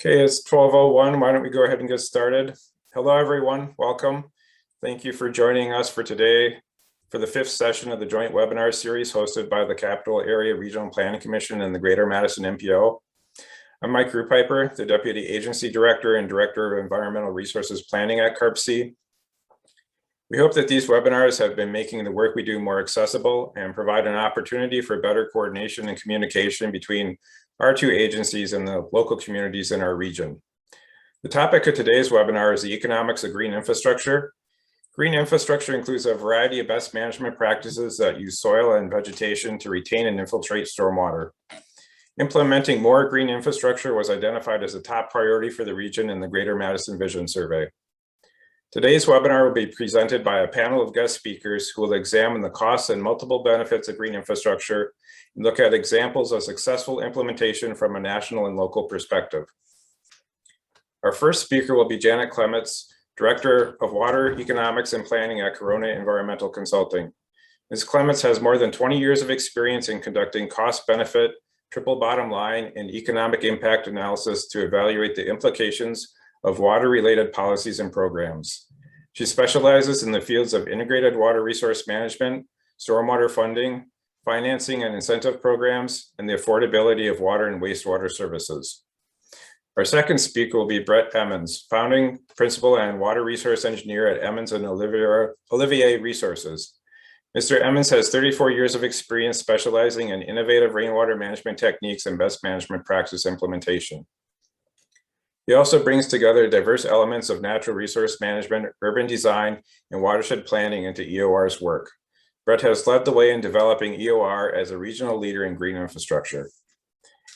Okay, it's 12:01. Why don't we go ahead and get started? Hello, everyone. Welcome. Thank you for joining us for today for the 5th session of the joint webinar series hosted by the Capital Area Regional Planning Commission and the Greater Madison MPO. I'm Mike Rupiper, the Deputy Agency Director and Director of Environmental Resources Planning at CARPC. We hope that these webinars have been making the work we do more accessible and provide an opportunity for better coordination and communication between our two agencies and the local communities in our region. The topic of today's webinar is the economics of green infrastructure. Green infrastructure includes a variety of best management practices that use soil and vegetation to retain and infiltrate stormwater. Implementing more green infrastructure was identified as a top priority for the region in the Greater Madison Vision Survey. Today's webinar will be presented by a panel of guest speakers who will examine the costs and multiple benefits of green infrastructure and look at examples of successful implementation from a national and local perspective. Our first speaker will be Janet Clements, Director of Water Economics and Planning at Corona Environmental Consulting. Ms. Clements has more than 20 years of experience in conducting cost-benefit, triple bottom line, and economic impact analysis to evaluate the implications of water-related policies and programs. She specializes in the fields of integrated water resource management, stormwater funding, financing and incentive programs, and the affordability of water and wastewater services. Our second speaker will be Brett Emmons, founding principal and water resource engineer at Emmons Olivier Resources. Mr. Emmons has 34 years of experience specializing in innovative rainwater management techniques and best management practice implementation. He also brings together diverse elements of natural resource management, urban design, and watershed planning into EOR's work. Brett has led the way in developing EOR as a regional leader in green infrastructure.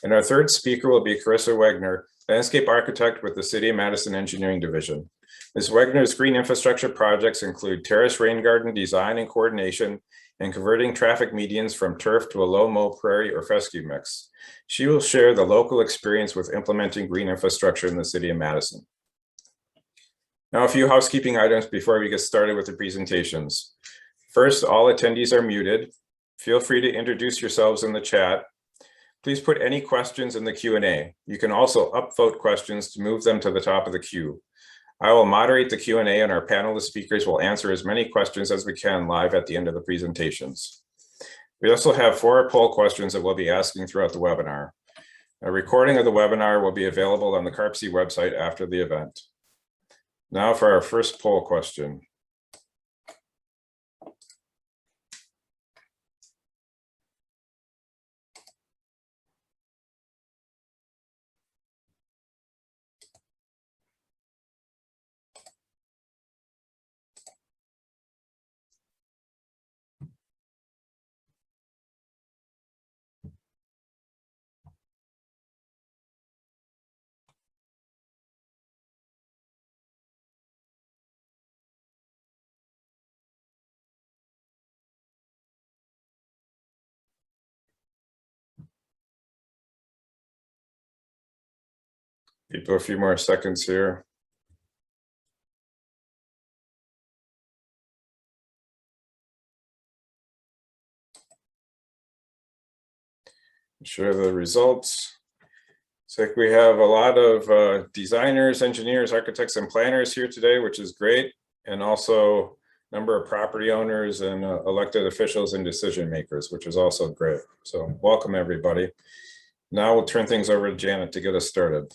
And our third speaker will be Carissa Wegner, landscape architect with the City of Madison Engineering Division. Ms. Wegner's green infrastructure projects include terrace rain garden design and coordination and converting traffic medians from turf to a low-mow prairie or fescue mix. She will share the local experience with implementing green infrastructure in the City of Madison. Now, a few housekeeping items before we get started with the presentations. First, all attendees are muted. Feel free to introduce yourselves in the chat. Please put any questions in the Q&A. You can also upvote questions to move them to the top of the queue. I will moderate the Q&A and our panel of speakers will answer as many questions as we can live at the end of the presentations. We also have 4 poll questions that we'll be asking throughout the webinar. A recording of the webinar will be available on the CARPC website after the event. Now for our first poll question. People, a few more seconds here. Share the results. It's like we have a lot of designers, engineers, architects, and planners here today, which is great. And also a number of property owners and elected officials and decision makers, which is also great. So welcome, everybody. Now we'll turn things over to Janet to get us started.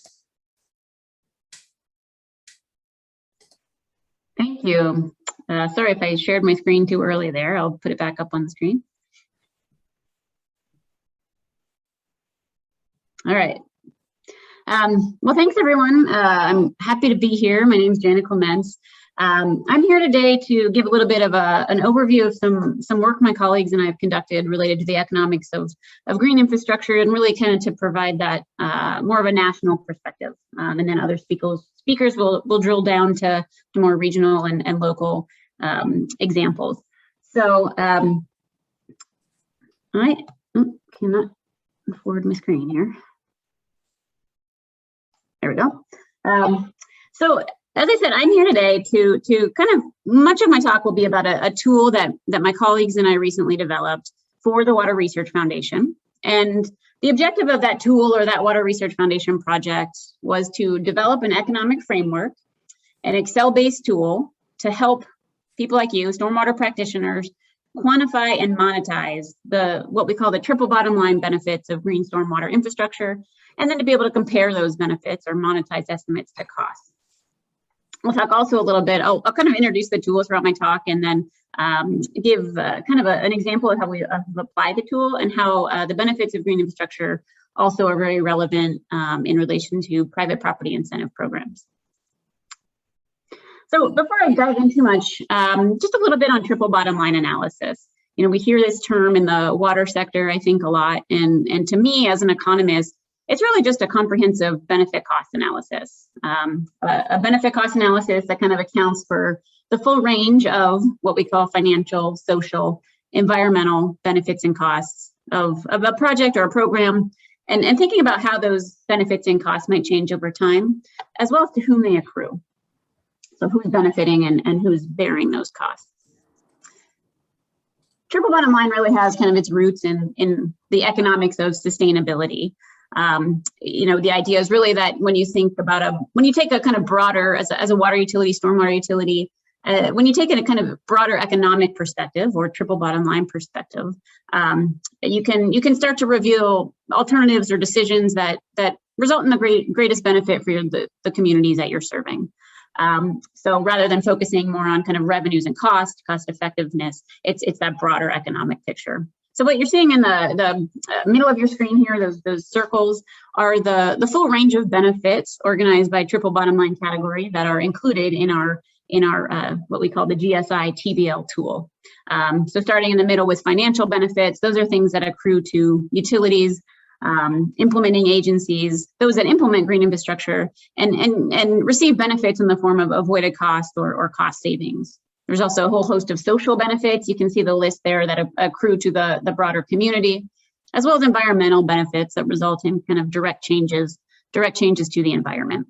Thank you. Sorry if I shared my screen too early there. I'll put it back up on the screen. All right. Well, thanks, everyone. I'm happy to be here. My name is Janet Clements. I'm here today to give a little bit of an overview of some work my colleagues and I have conducted related to the economics of green infrastructure and really kind of to provide that more of a national perspective. And then other speakers will drill down to more regional and local examples. So I cannot forward my screen here. There we go. So as I said, I'm here today to kind of, much of my talk will be about a tool that my colleagues and I recently developed for the Water Research Foundation. And The objective of that tool or that Water Research Foundation project was to develop an economic framework, an Excel-based tool to help people like you, stormwater practitioners, quantify and monetize what we call the triple bottom line benefits of green stormwater infrastructure, and then to be able to compare those benefits or monetized estimates to costs. We'll talk also a little bit, I'll kind of introduce the tool throughout my talk and then give kind of an example of how we apply the tool and how the benefits of green infrastructure also are very relevant in relation to private property incentive programs. So before I dive in too much, just a little bit on triple bottom line analysis. You know, we hear this term in the water sector, I think, a lot. And to me, as an economist, it's really just a comprehensive benefit cost analysis. A benefit cost analysis that kind of accounts for the full range of what we call financial, social, environmental benefits and costs of a project or a program, and thinking about how those benefits and costs might change over time, as well as to whom they accrue. So who's benefiting and who's bearing those costs. Triple bottom line really has kind of its roots in the economics of sustainability. You know, the idea is really that when you think about when you take a kind of broader, as a water utility, stormwater utility, when you take a kind of broader economic perspective or triple bottom line perspective, you can start to reveal alternatives or decisions that result in the greatest benefit for the communities that you're serving. So rather than focusing more on kind of revenues and cost effectiveness, it's that broader economic picture. So what you're seeing in the middle of your screen here, those circles, are the full range of benefits organized by triple bottom line category that are included in our what we call the GSI TBL tool. So starting in the middle with financial benefits, those are things that accrue to utilities, implementing agencies, those that implement green infrastructure and receive benefits in the form of avoided cost or cost savings. There's also a whole host of social benefits. You can see the list there that accrue to the broader community, as well as environmental benefits that result in kind of direct changes to the environment.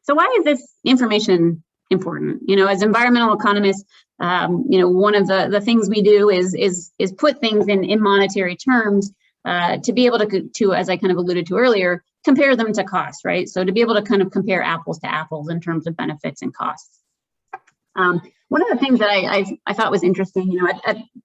So why is this information important? You know, as environmental economists, you know, one of the things we do is put things in monetary terms to be able to, as I kind of alluded to earlier, compare them to costs, right? So to be able to kind of compare apples to apples in terms of benefits and costs. One of the things that I thought was interesting, you know,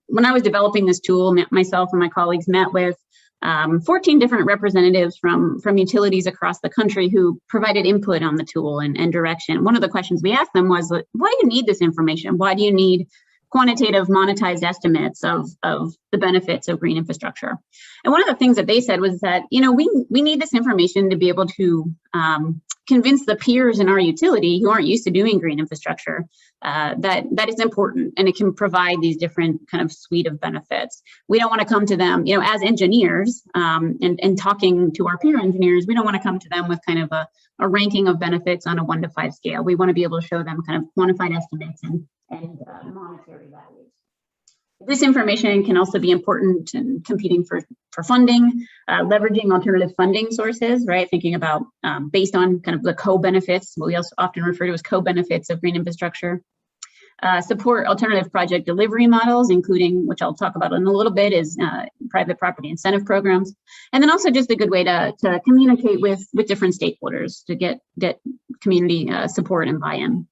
when I was developing this tool, myself and my colleagues met with 14 different representatives from utilities across the country who provided input on the tool and direction. One of the questions we asked them was, why do you need this information? Why do you need quantitative monetized estimates of the benefits of green infrastructure? And one of the things that they said was that, you know, we need this information to be able to convince the peers in our utility who aren't used to doing green infrastructure that it's important and it can provide these different kind of suite of benefits. We don't want to come to them, you know, as engineers and talking to our peer engineers, we don't want to come to them with kind of a ranking of benefits on a 1 to 5 scale. We want to be able to show them kind of quantified estimates and monetary values. This information can also be important in competing for funding, leveraging alternative funding sources, right? Thinking about based on kind of the co-benefits, what we also often refer to as co-benefits of green infrastructure. Support alternative project delivery models, including, which I'll talk about in a little bit, is private property incentive programs. And then also just a good way to communicate with different stakeholders to get community support and buy-in.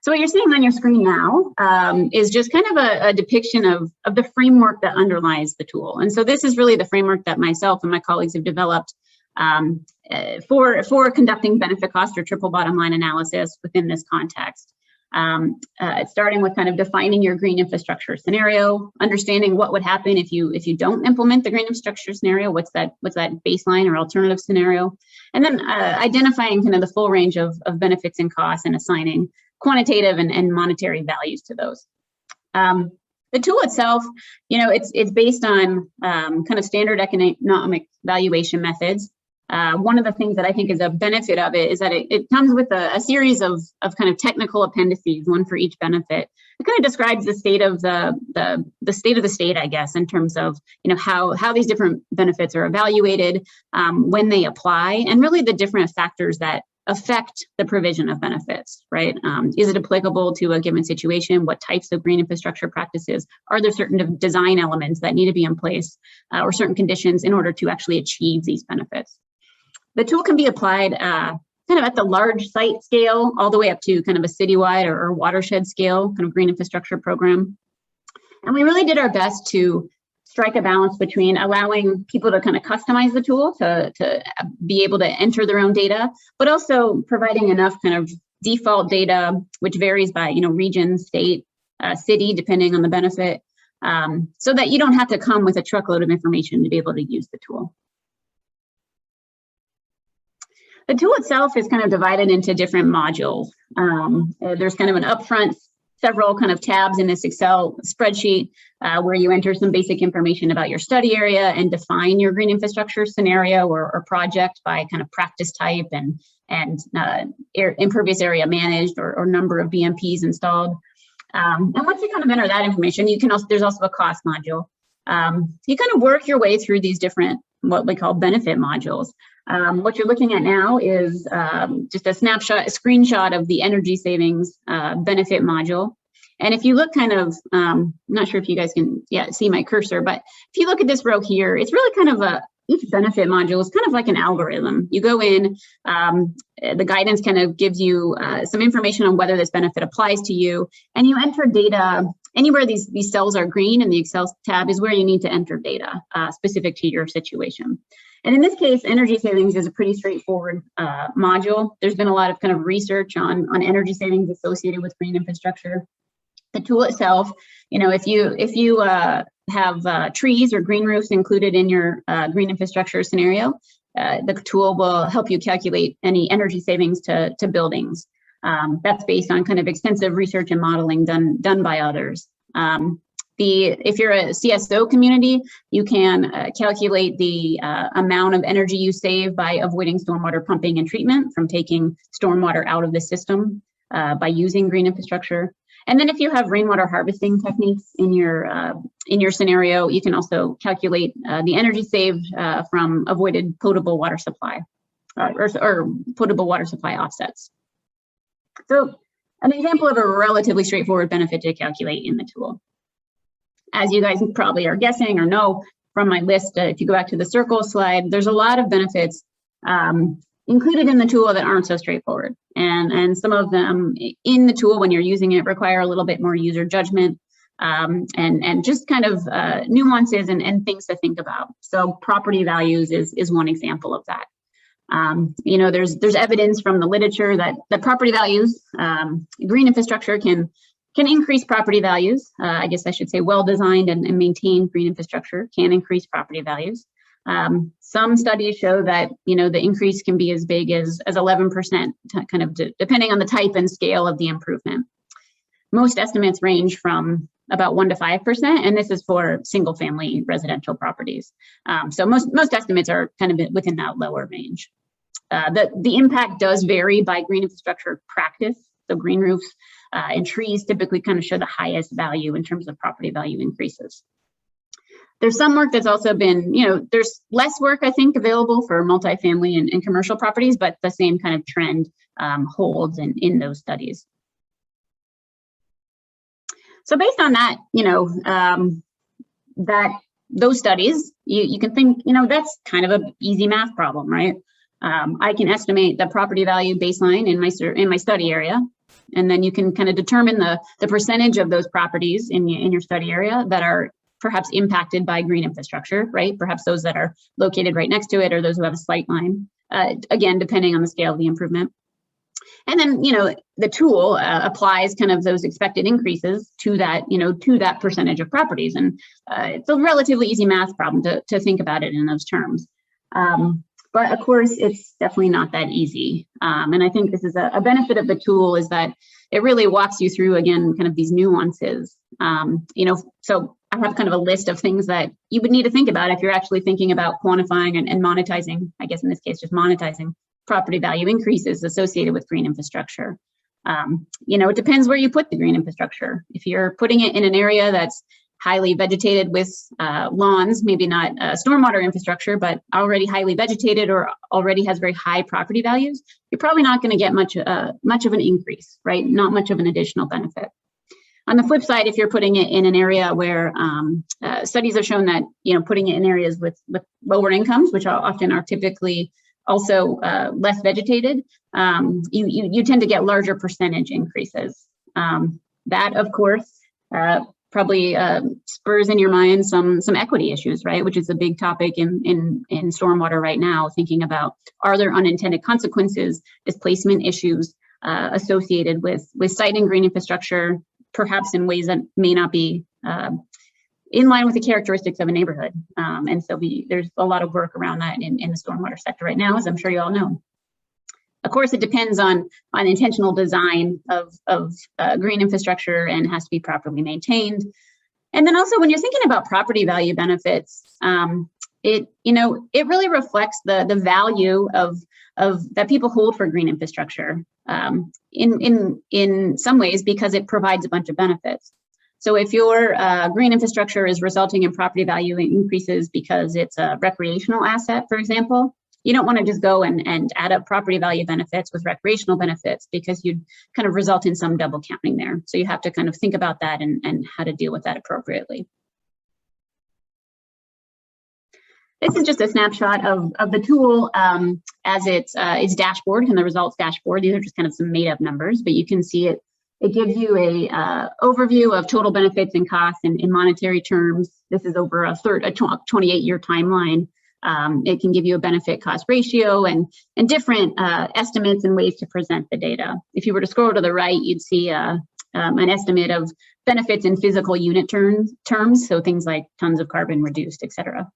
So what you're seeing on your screen now is just kind of a depiction of the framework that underlies the tool. And so this is really the framework that myself and my colleagues have developed for conducting benefit cost or triple bottom line analysis within this context. Starting with kind of defining your green infrastructure scenario, understanding what would happen if you don't implement the green infrastructure scenario, what's that baseline or alternative scenario, and then identifying kind of the full range of benefits and costs and assigning quantitative and monetary values to those. The tool itself, you know, it's based on kind of standard economic valuation methods. One of the things that I think is a benefit of it is that it comes with a series of kind of technical appendices, one for each benefit. It kind of describes the state of the state of the state, I guess, in terms of, you know, how these different benefits are evaluated, when they apply, and really the different factors that affect the provision of benefits, right? Is it applicable to a given situation? What types of green infrastructure practices? Are there certain design elements that need to be in place or certain conditions in order to actually achieve these benefits? The tool can be applied kind of at the large site scale, all the way up to kind of a citywide or watershed scale, kind of green infrastructure program. And we really did our best to strike a balance between allowing people to kind of customize the tool to be able to enter their own data, but also providing enough kind of default data, which varies by, region, state, city, depending on the benefit, so that you don't have to come with a truckload of information to be able to use the tool. The tool itself is kind of divided into different modules. There's kind of an upfront, several kind of tabs in this Excel spreadsheet where you enter some basic information about your study area and define your green infrastructure scenario or project by kind of practice type and impervious area managed or number of BMPs installed. And once you kind of enter that information, you can also, there's also a cost module. You kind of work your way through these different, what we call benefit modules. What you're looking at now is just a snapshot, a screenshot of the energy savings benefit module. And if you look kind of, I'm not sure if you guys can see my cursor, but if you look at this row here, it's really kind of each benefit module is kind of like an algorithm. You go in, the guidance kind of gives you some information on whether this benefit applies to you, and you enter data anywhere these cells are green in the Excel tab is where you need to enter data specific to your situation. And in this case, energy savings is a pretty straightforward module. There's been a lot of kind of research on energy savings associated with green infrastructure. The tool itself, if you have trees or green roofs included in your green infrastructure scenario, the tool will help you calculate any energy savings to buildings. That's based on kind of extensive research and modeling done by others. If you're a CSO community, you can calculate the amount of energy you save by avoiding stormwater pumping and treatment from taking stormwater out of the system by using green infrastructure. And then if you have rainwater harvesting techniques in your scenario, you can also calculate the energy saved from avoided potable water supply or potable water supply offsets. So an example of a relatively straightforward benefit to calculate in the tool. As you guys probably are guessing or know from my list, if you go back to the circle slide, there's a lot of benefits included in the tool that aren't so straightforward. And some of them in the tool when you're using it require a little bit more user judgment and just kind of nuances and things to think about. So property values is one example of that. There's evidence from the literature that property values, green infrastructure can increase property values. I guess I should say well-designed and maintained green infrastructure can increase property values. Some studies show that, the increase can be as big as 11%, kind of depending on the type and scale of the improvement. Most estimates range from about 1% to 5%, and this is for single-family residential properties. So most estimates are kind of within that lower range. The impact does vary by green infrastructure practice. So green roofs and trees typically kind of show the highest value in terms of property value increases. There's some work that's also been, there's less work, I think, available for multifamily and commercial properties, but the same kind of trend holds in those studies. So based on that, those studies, you can think, that's kind of an easy math problem, right? I can estimate the property value baseline in my study area, and then you can kind of determine the percentage of those properties in your study area that are perhaps impacted by green infrastructure, right? Perhaps those that are located right next to it or those who have a sight line, again, depending on the scale of the improvement. And then, the tool applies kind of those expected increases to that percentage of properties. And it's a relatively easy math problem to think about it in those terms. But of course, it's definitely not that easy. And I think this is a benefit of the tool is that it really walks you through, again, kind of these nuances. So I have kind of a list of things that you would need to think about if you're actually thinking about quantifying and monetizing, I guess in this case, just monetizing property value increases associated with green infrastructure. It depends where you put the green infrastructure. If you're putting it in an area that's highly vegetated with lawns, maybe not stormwater infrastructure, but already highly vegetated or already has very high property values, you're probably not going to get much of an increase, right? Not much of an additional benefit. On the flip side, if you're putting it in an area where studies have shown that, putting it in areas with lower incomes, which often are typically also less vegetated, you tend to get larger percentage increases. That, of course, probably spurs in your mind some equity issues, right? Which is a big topic in stormwater right now, thinking about, are there unintended consequences, displacement issues associated with siting green infrastructure, perhaps in ways that may not be in line with the characteristics of a neighborhood. And so there's a lot of work around that in the stormwater sector right now, as I'm sure you all know. Of course, it depends on intentional design of green infrastructure and has to be properly maintained. And then also, when you're thinking about property value benefits, it really reflects the value of that people hold for green infrastructure in some ways, because it provides a bunch of benefits. So if your green infrastructure is resulting in property value increases because it's a recreational asset, for example, you don't want to just go and add up property value benefits with recreational benefits, because you'd kind of result in some double counting there. So you have to kind of think about that and how to deal with that appropriately. This is just a snapshot of the tool as its dashboard and the results dashboard. These are just kind of some made up numbers, but you can see it gives you a overview of total benefits and costs in monetary terms. This is over a 28-year timeline. It can give you a benefit cost ratio and different estimates and ways to present the data. If you were to scroll to the right, you'd see an estimate of benefits in physical unit terms, so things like tons of carbon reduced, et cetera.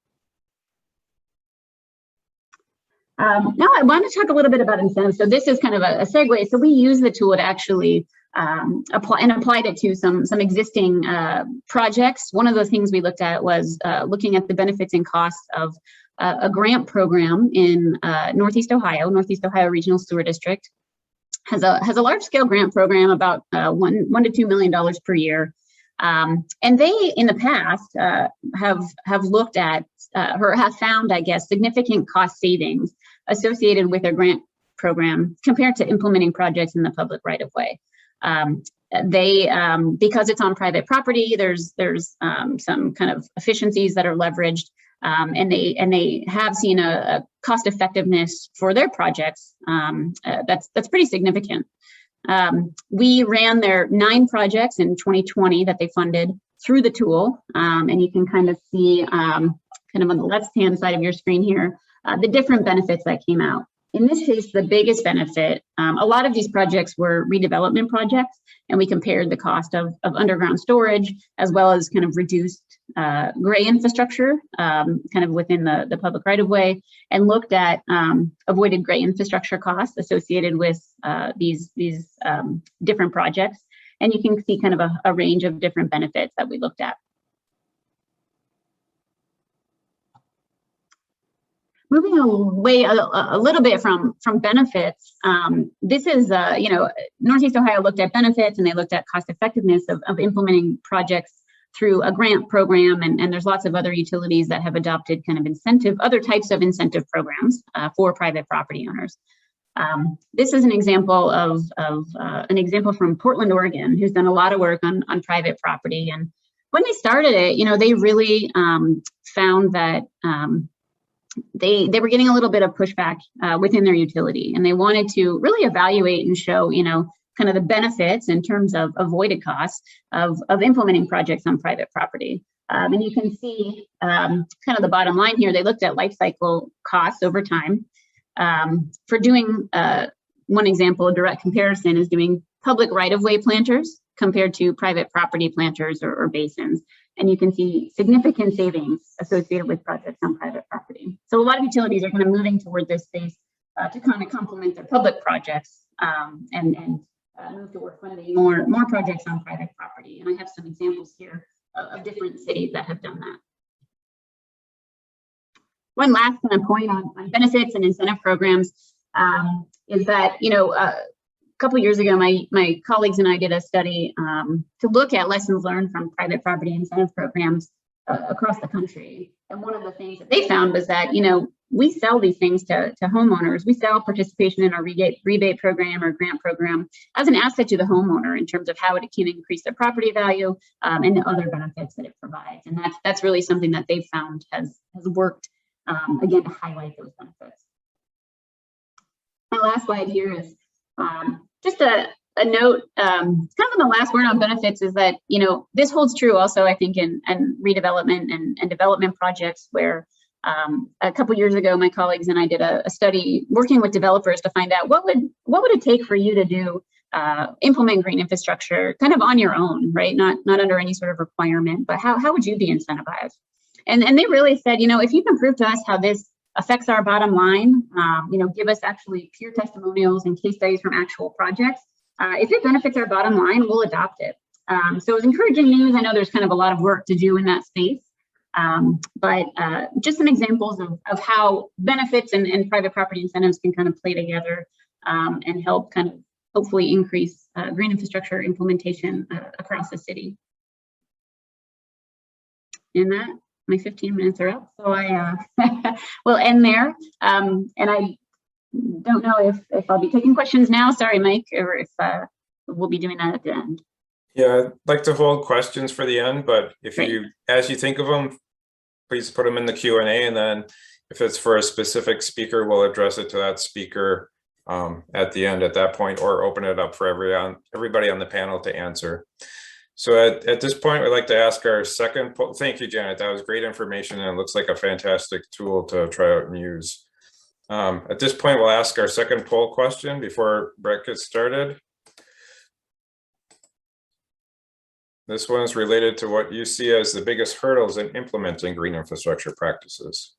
Now I want to talk a little bit about incentives. So this is kind of a segue. So we use the tool to actually applied it to some existing projects. One of the things we looked at was looking at the benefits and costs of a grant program in Northeast Ohio Regional Sewer District. Has a large scale grant program, about $1 to $2 million per year. And they, in the past, have looked at or have found, I guess, significant cost savings associated with their grant program compared to implementing projects in the public right of way. Because it's on private property, there's some kind of efficiencies that are leveraged, and they have seen a cost effectiveness for their projects that's pretty significant. We ran their 9 projects in 2020 that they funded through the tool, and you can kind of see kind of on the left-hand side of your screen here the different benefits that came out. In this case, the biggest benefit, a lot of these projects were redevelopment projects, and we compared the cost of underground storage as well as kind of reduced gray infrastructure kind of within the public right-of-way, and looked at avoided gray infrastructure costs associated with these different projects. And you can see kind of a range of different benefits that we looked at. Moving away a little bit from benefits, this is, Northeast Ohio looked at benefits, and they looked at cost effectiveness of implementing projects through a grant program, and there's lots of other utilities that have adopted kind of other types of incentive programs for private property owners. This is an example of an example from Portland, Oregon, who's done a lot of work on private property. And when they started it, they really found that they were getting a little bit of pushback within their utility, and they wanted to really evaluate and show, kind of the benefits in terms of avoided costs of implementing projects on private property. And you can see kind of the bottom line here. They looked at life cycle costs over time. For doing one example, a direct comparison is doing public right-of-way planters compared to private property planters or basins. And you can see significant savings associated with projects on private property. So a lot of utilities are kind of moving toward this space to kind of complement their public projects and move toward funding more projects on private property. And I have some examples here of different cities that have done that. One last kind of point on benefits and incentive programs is that, couple years ago, my colleagues and I did a study to look at lessons learned from private property incentive programs across the country. And one of the things that they found was that, we sell these things to homeowners. We sell participation in our rebate program or grant program as an asset to the homeowner in terms of how it can increase their property value and the other benefits that it provides. And that's really something that they've found has worked, again, to highlight those benefits. My last slide here is just a note, kind of the last word on benefits is that, this holds true also, I think, in redevelopment and development projects where a couple years ago, my colleagues and I did a study working with developers to find out what would it take for you to do implement green infrastructure kind of on your own, right? Not under any sort of requirement, but how would you be incentivized? And they really said, if you can prove to us how this affects our bottom line, give us actually peer testimonials and case studies from actual projects. If it benefits our bottom line, we'll adopt it. So it's encouraging news. I know there's kind of a lot of work to do in that space. But just some examples of how benefits and private property incentives can kind of play together and help kind of hopefully increase green infrastructure implementation across the city. And that, my 15 minutes are up, so I will end there. And I don't know if I'll be taking questions now. Sorry, Mike, or if we'll be doing that at the end. Yeah, I'd like to hold questions for the end, but if Great. as you think of them, please put them in the Q&A, and then if it's for a specific speaker, we'll address it to that speaker at the end at that point, or open it up for everybody on the panel to answer. So at this point, we'd like to ask our second poll. Thank you, Janet. That was great information, and it looks like a fantastic tool to try out and use. At this point, we'll ask our second poll question before Brett gets started. This one is related to what you see as the biggest hurdles in implementing green infrastructure practices.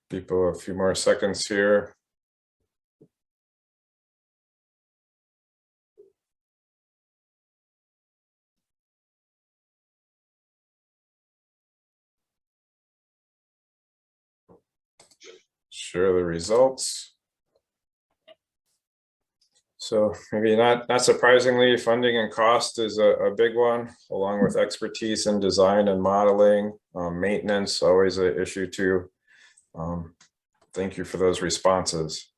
People, a few more seconds here. Share the results. So maybe not surprisingly, funding and cost is a big one, along with expertise in design and modeling. Maintenance, always an issue too. Thank you for those responses.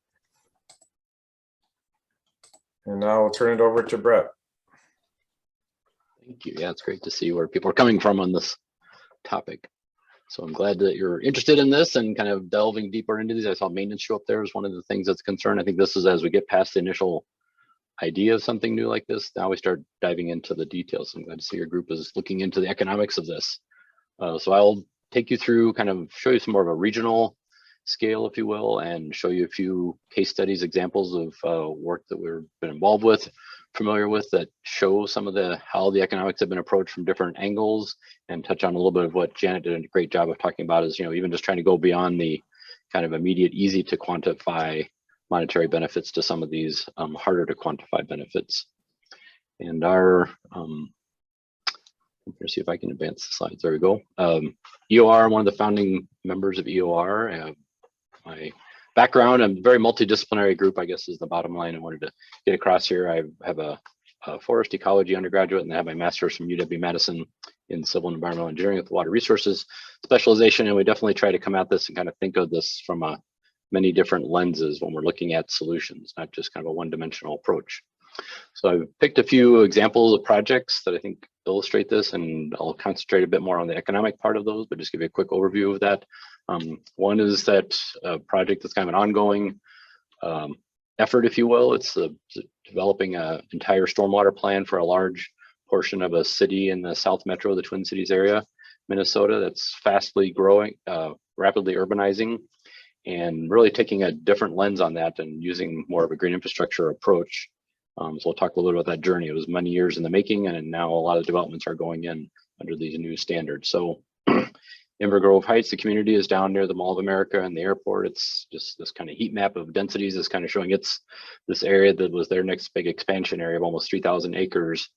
And now I'll turn it over to Brett. Thank you. Yeah, it's great to see where people are coming from on this topic. So I'm glad that you're interested in this and kind of delving deeper into these. I saw maintenance show up there as one of the things that's a concern. I think this is as we get past the initial idea of something new like this, now we start diving into the details. I'm glad to see your group is looking into the economics of this. So I'll take you through, kind of show you some more of a regional scale, if you will, and show you a few case studies, examples of work that we've been involved with, familiar with, that show some of how the economics have been approached from different angles, and touch on a little bit of what Janet did a great job of talking about is, even just trying to go beyond the kind of immediate, easy to quantify monetary benefits to some of these harder to quantify benefits. And our, I'm gonna see if I can advance the slides. There we go. EOR, one of the founding members of EOR. My background, I'm a very multidisciplinary group, I guess, is the bottom line I wanted to get across here. I have a forest ecology undergraduate, and I have my master's from UW-Madison in civil and environmental engineering with water resources specialization. And we definitely try to come at this and kind of think of this from many different lenses when we're looking at solutions, not just kind of a one-dimensional approach. So I've picked a few examples of projects that I think illustrate this, and I'll concentrate a bit more on the economic part of those, but just give you a quick overview of that. One is that project that's kind of an ongoing effort, if you will. It's developing an entire stormwater plan for a large portion of a city in the South Metro, the Twin Cities area, Minnesota, that's fastly growing, rapidly urbanizing, and really taking a different lens on that and using more of a green infrastructure approach. So we'll talk a little bit about that journey. It was many years in the making, and now a lot of developments are going in under these new standards. So Inver Grove Heights, the community is down near the Mall of America and the airport. It's just this kind of heat map of densities is kind of showing this area that was their next big expansion area of almost 3,000 acres.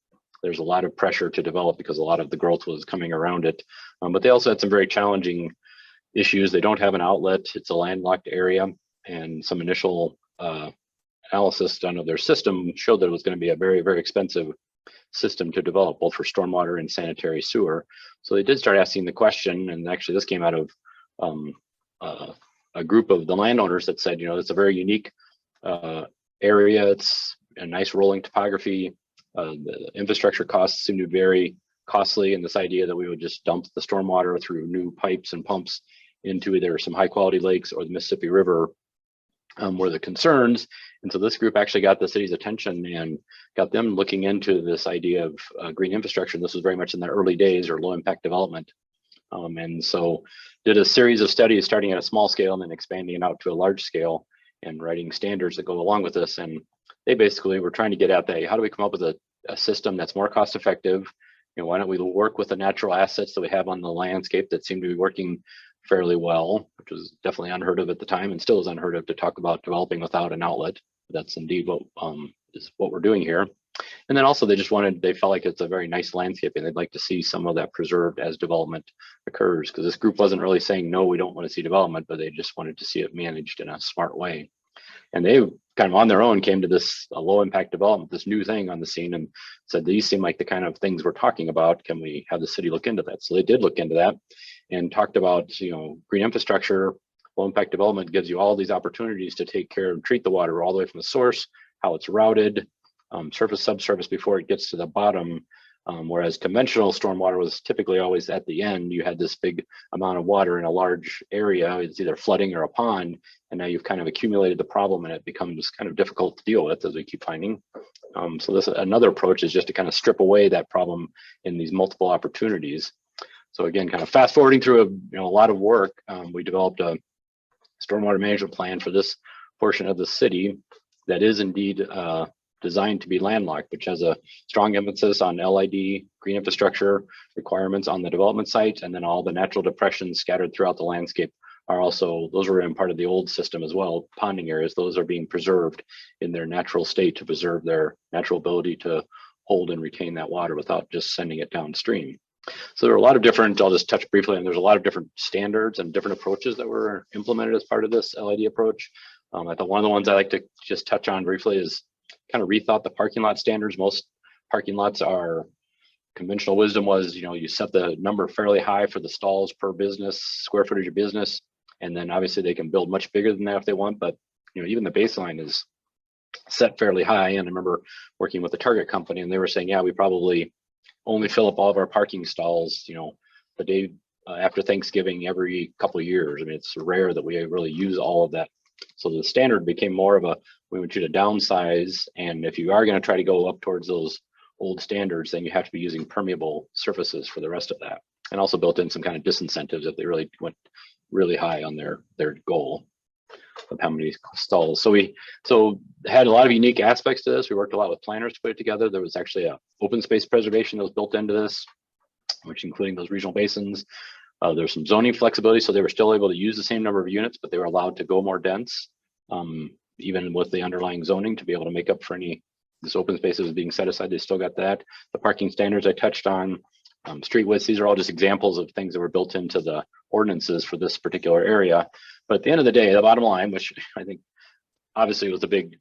There's a lot of pressure to develop because a lot of the growth was coming around it. But they also had some very challenging issues. They don't have an outlet. It's a landlocked area, and some initial analysis done of their system showed that it was going to be a very, very expensive system to develop, both for stormwater and sanitary sewer. So they did start asking the question, and actually this came out of a group of the landowners that said, it's a very unique area. It's a nice rolling topography. The infrastructure costs seem to be very costly, and this idea that we would just dump the stormwater through new pipes and pumps into either some high quality lakes or the Mississippi River were the concerns. And so this group actually got the city's attention and got them looking into this idea of green infrastructure. And this was very much in the early days, or low impact development. And so did a series of studies starting at a small scale and then expanding it out to a large scale and writing standards that go along with this. And they basically were trying to get at that. How do we come up with a system that's more cost effective? Why don't we work with the natural assets that we have on the landscape that seem to be working fairly well, which was definitely unheard of at the time and still is unheard of to talk about developing without an outlet. That's indeed what we're doing here. And then also they felt like it's a very nice landscape and they'd like to see some of that preserved as development occurs, because this group wasn't really saying, no, we don't want to see development, but they just wanted to see it managed in a smart way. And they kind of on their own came to this low impact development, this new thing on the scene, and said, these seem like the kind of things we're talking about. Can we have the city look into that? So they did look into that and talked about, green infrastructure. Low impact development gives you all these opportunities to take care and treat the water all the way from the source, how it's routed, surface, subsurface before it gets to the bottom. Whereas conventional stormwater was typically always at the end. You had this big amount of water in a large area. It's either flooding or a pond. And now you've kind of accumulated the problem and it becomes kind of difficult to deal with, as we keep finding. So this another approach is just to kind of strip away that problem in these multiple opportunities. So again, kind of fast forwarding through a lot of work, we developed a stormwater management plan for this portion of the city that is indeed designed to be landlocked, which has a strong emphasis on LID, green infrastructure requirements on the development site, and then all the natural depressions scattered throughout the landscape are also, those were in part of the old system as well, ponding areas. Those are being preserved in their natural state to preserve their natural ability to hold and retain that water without just sending it downstream. So there are a lot of different, I'll just touch briefly, and there's a lot of different standards and different approaches that were implemented as part of this LID approach. I thought one of the ones I like to just touch on briefly is kind of rethought the parking lot standards. Most parking lots are, conventional wisdom was, you set the number fairly high for the stalls per business, square footage of business, and then obviously they can build much bigger than that if they want, but even the baseline is set fairly high. And I remember working with the Target company and they were saying, yeah, we probably only fill up all of our parking stalls, the day after Thanksgiving every couple of years. I mean, it's rare that we really use all of that. So the standard became more of we want you to downsize. And if you are going to try to go up towards those old standards, then you have to be using permeable surfaces for the rest of that. And also built in some kind of disincentives if they really went really high on their goal of how many stalls. So had a lot of unique aspects to this. We worked a lot with planners to put it together. There was actually a open space preservation that was built into this, which including those regional basins. There's some zoning flexibility, so they were still able to use the same number of units, but they were allowed to go more dense, even with the underlying zoning, to be able to make up for any this open space that was being set aside. They still got that. The parking standards I touched on, street widths, these are all just examples of things that were built into the ordinances for this particular area. But at the end of the day, the bottom line, which I think obviously was the big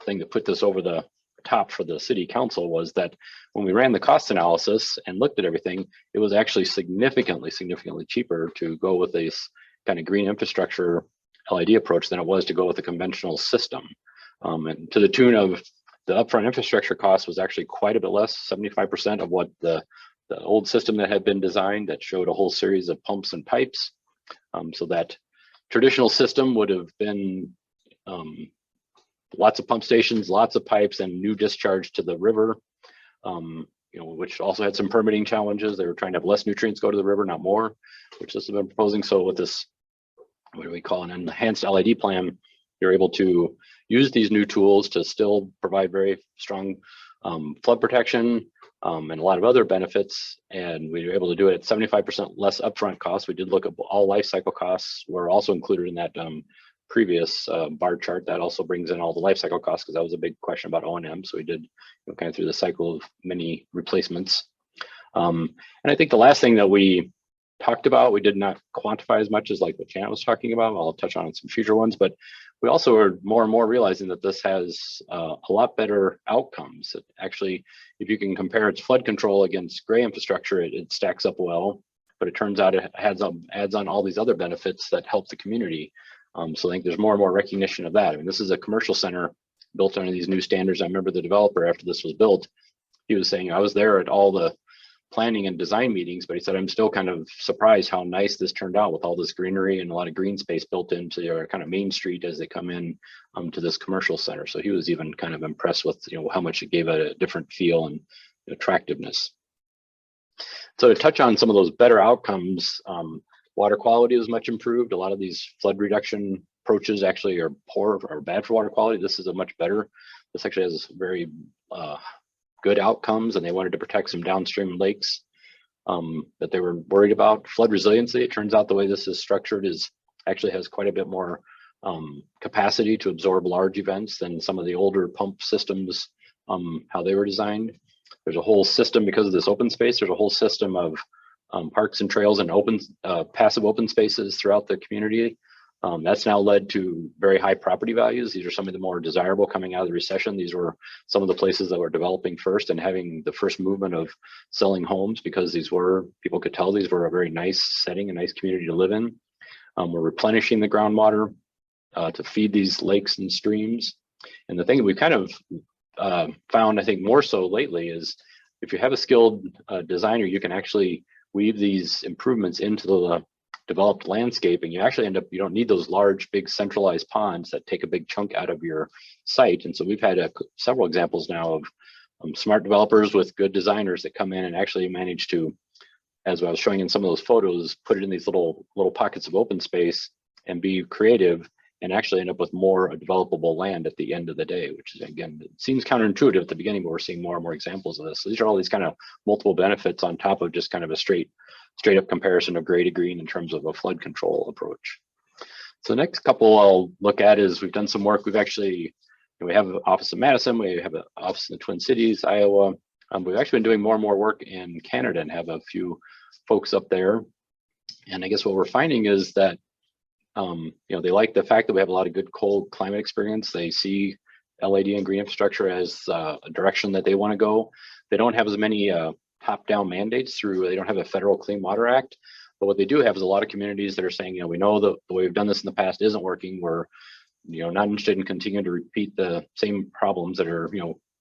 thing that put this over the top for the city council, was that when we ran the cost analysis and looked at everything, it was actually significantly cheaper to go with this kind of green infrastructure LID approach than it was to go with a conventional system. And to the tune of the upfront infrastructure cost was actually quite a bit less, 75% of what the old system that had been designed, that showed a whole series of pumps and pipes. So that traditional system would have been lots of pump stations, lots of pipes, and new discharge to the river, which also had some permitting challenges. They were trying to have less nutrients go to the river, not more, which this has been proposing. So with this, what do we call an enhanced LID plan, you're able to use these new tools to still provide very strong flood protection, and a lot of other benefits. And we were able to do it at 75% less upfront costs. We did look at all life cycle costs were also included in that previous bar chart. That also brings in all the life cycle costs, because that was a big question about O&M. So we did kind of through the cycle of many replacements. And I think the last thing that we talked about, we did not quantify as much as like what Janet was talking about. I'll touch on some future ones, but we also are more and more realizing that this has a lot better outcomes. It actually, if you can compare its flood control against gray infrastructure, it stacks up well, but it turns out it adds on all these other benefits that help the community. So I think there's more and more recognition of that. I mean, this is a commercial center built under these new standards. I remember the developer, after this was built, he was saying, I was there at all the planning and design meetings, but he said, I'm still kind of surprised how nice this turned out with all this greenery and a lot of green space built into their kind of main street as they come in to this commercial center. So he was even kind of impressed with, how much it gave it a different feel and attractiveness. So to touch on some of those better outcomes, water quality is much improved. A lot of these flood reduction approaches actually are poor or bad for water quality. This is a much better. This actually has very good outcomes, and they wanted to protect some downstream lakes that they were worried about. Flood resiliency, it turns out the way this is structured actually has quite a bit more capacity to absorb large events than some of the older pump systems, how they were designed. There's a whole system, because of this open space, there's a whole system of parks and trails and passive open spaces throughout the community. That's now led to very high property values. These are some of the more desirable coming out of the recession. These were some of the places that were developing first and having the first movement of selling homes, because people could tell these were a very nice setting, a nice community to live in. We're replenishing the groundwater to feed these lakes and streams. And the thing that we kind of found, I think more so lately, is if you have a skilled designer, you can actually weave these improvements into the developed landscape, and you actually you don't need those large, big centralized ponds that take a big chunk out of your site. And so we've had several examples now of smart developers with good designers that come in and actually manage to, as I was showing in some of those photos, put it in these little pockets of open space and be creative and actually end up with more developable land at the end of the day, which is, again, it seems counterintuitive at the beginning, but we're seeing more and more examples of this. So these are all these kind of multiple benefits on top of just kind of a straight up comparison of gray to green in terms of a flood control approach. So the next couple I'll look at is we've done some work. We have an office in Madison, we have an office in the Twin Cities, Iowa. We've actually been doing more and more work in Canada and have a few folks up there. And I guess what we're finding is that they like the fact that we have a lot of good cold climate experience. They see LID and green infrastructure as a direction that they want to go. They don't have as many top-down mandates they don't have a federal Clean Water Act, but what they do have is a lot of communities that are saying, we know the way we've done this in the past isn't working. We're, not interested in continuing to repeat the same problems that are,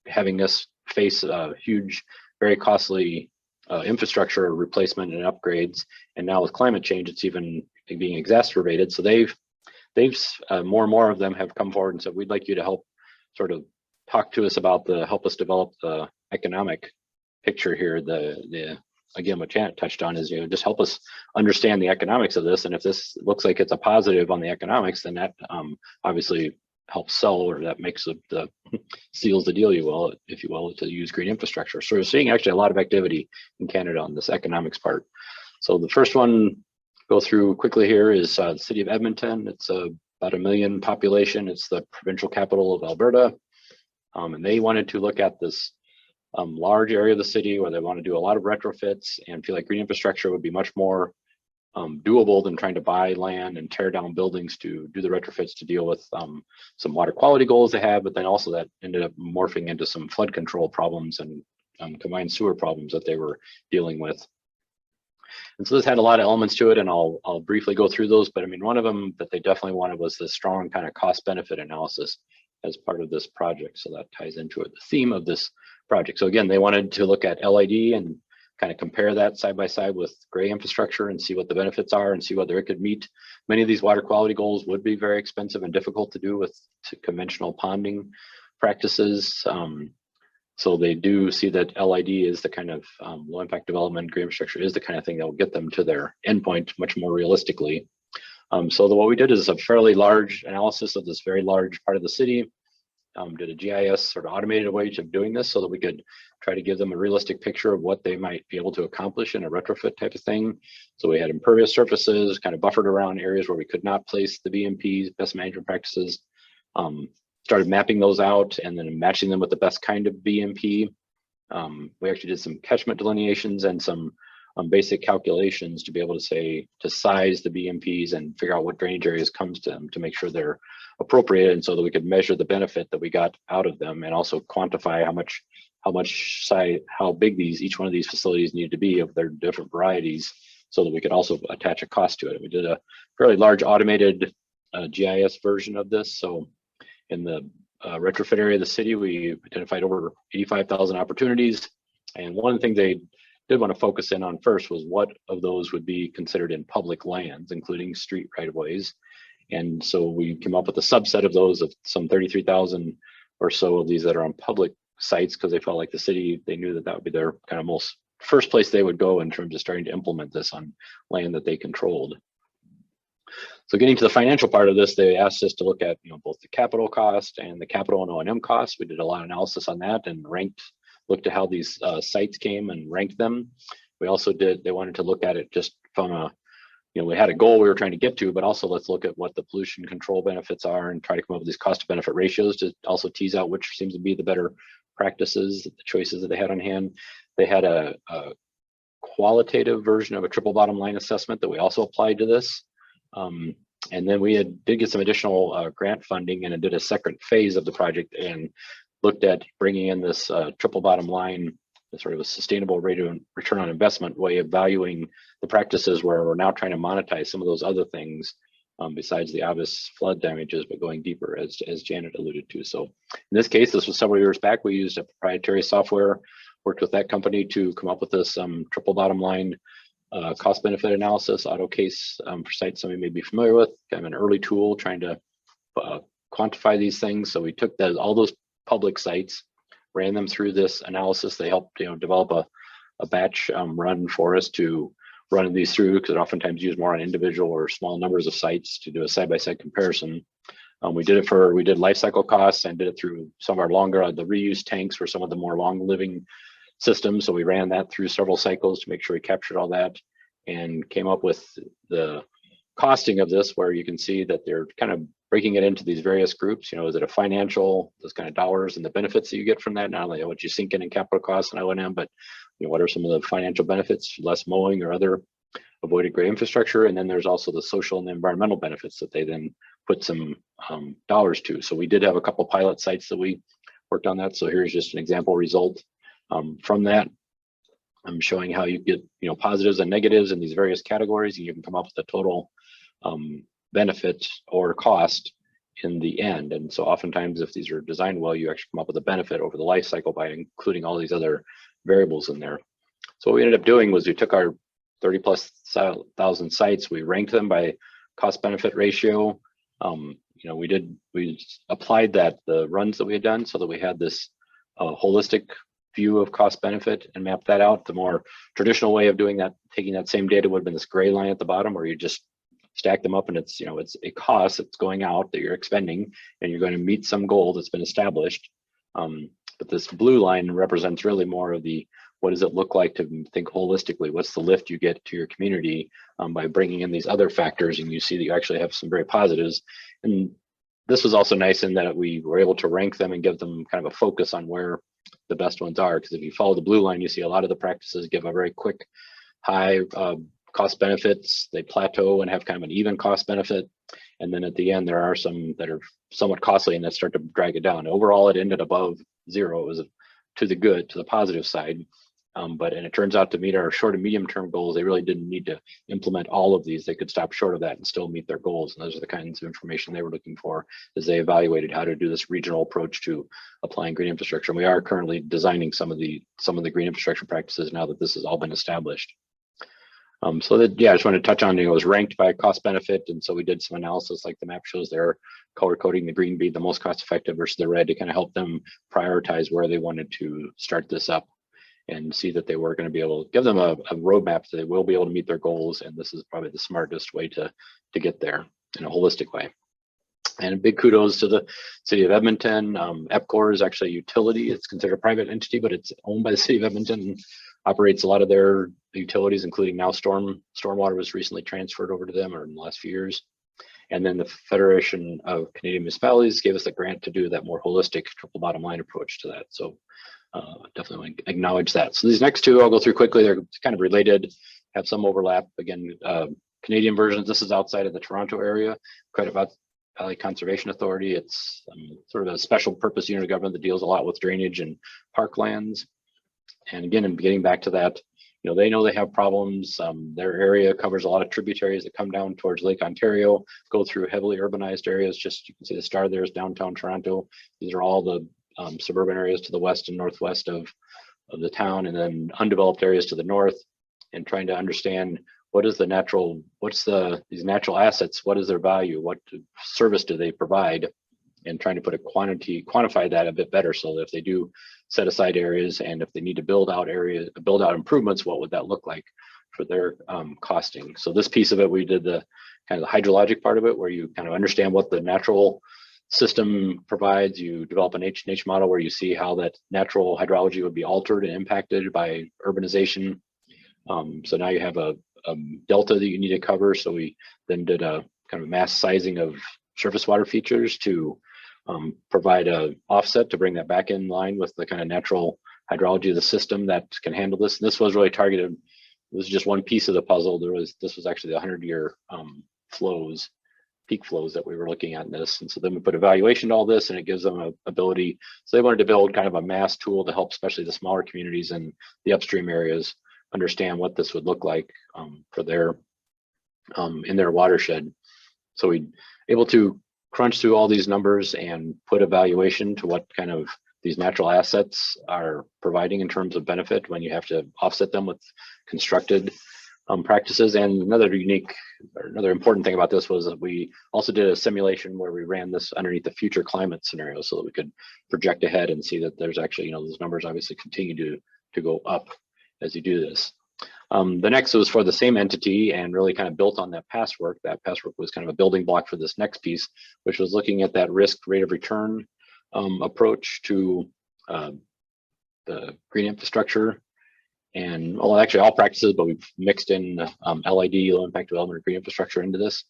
having us face huge, very costly infrastructure replacement and upgrades. And now with climate change, it's even being exacerbated. So they've more and more of them have come forward and said, we'd like you to help sort of talk to us about help us develop the economic picture here. Again, what Janet touched on is, just help us understand the economics of this. And if this looks like it's a positive on the economics, then that obviously helps sell, or that makes the seals the deal, if you will, to use green infrastructure. So we're seeing actually a lot of activity in Canada on this economics part. So the first one, go through quickly here, is the city of Edmonton. It's about 1 million population. It's the provincial capital of Alberta. And they wanted to look at this large area of the city where they want to do a lot of retrofits and feel like green infrastructure would be much more doable than trying to buy land and tear down buildings to do the retrofits to deal with some water quality goals they have, but then also that ended up morphing into some flood control problems and combined sewer problems that they were dealing with. And so this had a lot of elements to it, and I'll briefly go through those, but I mean, one of them that they definitely wanted was the strong kind of cost benefit analysis as part of this project. So that ties into it, the theme of this project. So again, they wanted to look at LID and kind of compare that side by side with gray infrastructure and see what the benefits are and see whether it could meet. Many of these water quality goals would be very expensive and difficult to do with conventional ponding practices. So they do see that LID is the kind of low impact development, green infrastructure is the kind of thing that will get them to their endpoint much more realistically. So what we did is a fairly large analysis of this very large part of the city. did a GIS sort of automated way of doing this so that we could try to give them a realistic picture of what they might be able to accomplish in a retrofit type of thing. So we had impervious surfaces kind of buffered around areas where we could not place the BMPs, best management practices. Started mapping those out and then matching them with the best kind of BMP. We actually did some catchment delineations and some basic calculations to be able to size the BMPs and figure out what drainage areas comes to them to make sure they're appropriate, and so that we could measure the benefit that we got out of them and also quantify how big each one of these facilities needed to be of their different varieties, so that we could also attach a cost to it. We did a fairly large automated GIS version of this. So in the retrofit area of the city, we identified over 85,000 opportunities, and one of the things they did want to focus in on first was what of those would be considered in public lands, including street right-of-ways. And so we came up with a subset of those, of some 33,000 or so of these that are on public sites, because they felt like the city, they knew that would be their kind of most first place they would go in terms of starting to implement this on land that they controlled. So getting to the financial part of this, they asked us to look at both the capital cost and the capital and O&M costs. We did a lot of analysis on that and looked at how these sites came and ranked them. We also they wanted to look at it just from we had a goal we were trying to get to, but also let's look at what the pollution control benefits are and try to come up with these cost to benefit ratios to also tease out which seems to be the better practices, the choices that they had on hand. They had a qualitative version of a triple bottom line assessment that we also applied to this. And then we did get some additional grant funding and did a second phase of the project and looked at bringing in this triple bottom line, sort of a sustainable rate of return on investment way of valuing the practices, where we're now trying to monetize some of those other things besides the obvious flood damages, but going deeper, as Janet alluded to. So in this case, this was several years back. We used a proprietary software, worked with that company to come up with this triple bottom line cost benefit analysis, AutoCase for sites somebody may be familiar with, kind of an early tool trying to quantify these things. So we took all those public sites, ran them through this analysis. They helped develop a batch run for us to run these through, because it oftentimes use more on individual or small numbers of sites to do a side-by-side comparison. We did life cycle costs and did it through some of our the reuse tanks for some of the more long living systems. So we ran that through several cycles to make sure we captured all that and came up with the costing of this, where you can see that they're kind of breaking it into these various groups. Is it a financial, those kind of dollars and the benefits that you get from that, not only what you sink in capital costs and O&M, but what are some of the financial benefits, less mowing or other avoided gray infrastructure. And then there's also the social and the environmental benefits that they then put some dollars to. So we did have a couple pilot sites that we worked on that. So here's just an example result from that. I'm showing how you get positives and negatives in these various categories, and you can come up with a total benefit or cost in the end. And so oftentimes, if these are designed well, you actually come up with a benefit over the life cycle by including all these other variables in there. So what we ended up doing was we took our 30,000+ sites, we ranked them by cost benefit ratio. We applied the runs that we had done so that we had this holistic view of cost benefit and mapped that out. The more traditional way of doing that, taking that same data, would have been this gray line at the bottom, where you just stack them up and it's a cost that's going out that you're expending and you're going to meet some goal that's been established. But this blue line represents really more of what does it look like to think holistically? What's the lift you get to your community by bringing in these other factors? And you see that you actually have some very positives. And this was also nice in that we were able to rank them and give them kind of a focus on where the best ones are. Because if you follow the blue line, you see a lot of the practices give a very quick, high cost benefits. They plateau and have kind of an even cost benefit. And then at the end, there are some that are somewhat costly and that start to drag it down. Overall, it ended above zero. It was to the positive side. And it turns out to meet our short and medium term goals, they really didn't need to implement all of these. They could stop short of that and still meet their goals. And those are the kinds of information they were looking for as they evaluated how to do this regional approach to applying green infrastructure. And we are currently designing some of the green infrastructure practices now that this has all been established. I just wanted to touch on, it was ranked by cost benefit. And so we did some analysis like the map shows there, color coding the green being the most cost effective versus the red to kind of help them prioritize where they wanted to start this up and see that they were going to be able to give them a roadmap so they will be able to meet their goals. And this is probably the smartest way to get there in a holistic way. And big kudos to the city of Edmonton. EPCOR is actually a utility. It's considered a private entity, but it's owned by the city of Edmonton and operates a lot of their utilities, including now stormwater was recently transferred over to them, or in the last few years. And then the Federation of Canadian Municipalities gave us a grant to do that more holistic triple bottom line approach to that. So definitely want to acknowledge that. So these next two I'll go through quickly. They're kind of related, have some overlap. Again, Canadian versions, this is outside of the Toronto area. Credit Valley Conservation Authority. It's sort of a special purpose unit of government that deals a lot with drainage and parklands. And again, in getting back to that, you know, they know they have problems. Their area covers a lot of tributaries that come down towards Lake Ontario, go through heavily urbanized areas. Just you can see the star there is downtown Toronto. These are all the suburban areas to the west and northwest of the town, and then undeveloped areas to the north, and trying to understand what is the natural, these natural assets, what is their value, what service do they provide, and trying to put a quantify that a bit better, so that if they do set aside areas and if they need to build out improvements, what would that look like for their costing. So this piece of it, we did the kind of the hydrologic part of it, where you kind of understand what the natural system provides. You develop an H&H model where you see how that natural hydrology would be altered and impacted by urbanization. So now you have a delta that you need to cover. So we then did a kind of mass sizing of surface water features to provide a offset to bring that back in line with the kind of natural hydrology of the system that can handle this. And this was really targeted. This is just one piece of the puzzle. This was actually the 100-year flows, peak flows that we were looking at in this. And so then we put evaluation to all this, and it gives them an ability. So they wanted to build kind of a mass tool to help, especially the smaller communities and the upstream areas, understand what this would look like for their in their watershed. So we able to crunch through all these numbers and put evaluation to what kind of these natural assets are providing in terms of benefit when you have to offset them with constructed practices. And another important thing about this was that we also did a simulation where we ran this underneath the future climate scenario, so that we could project ahead and see that there's actually, you know, those numbers obviously continue to go up as you do this. The next was for the same entity and really kind of built on that past work. That past work was kind of a building block for this next piece, which was looking at that risk rate of return approach to the green infrastructure. And well, actually all practices, but we've mixed in LID, low impact development, green infrastructure into this.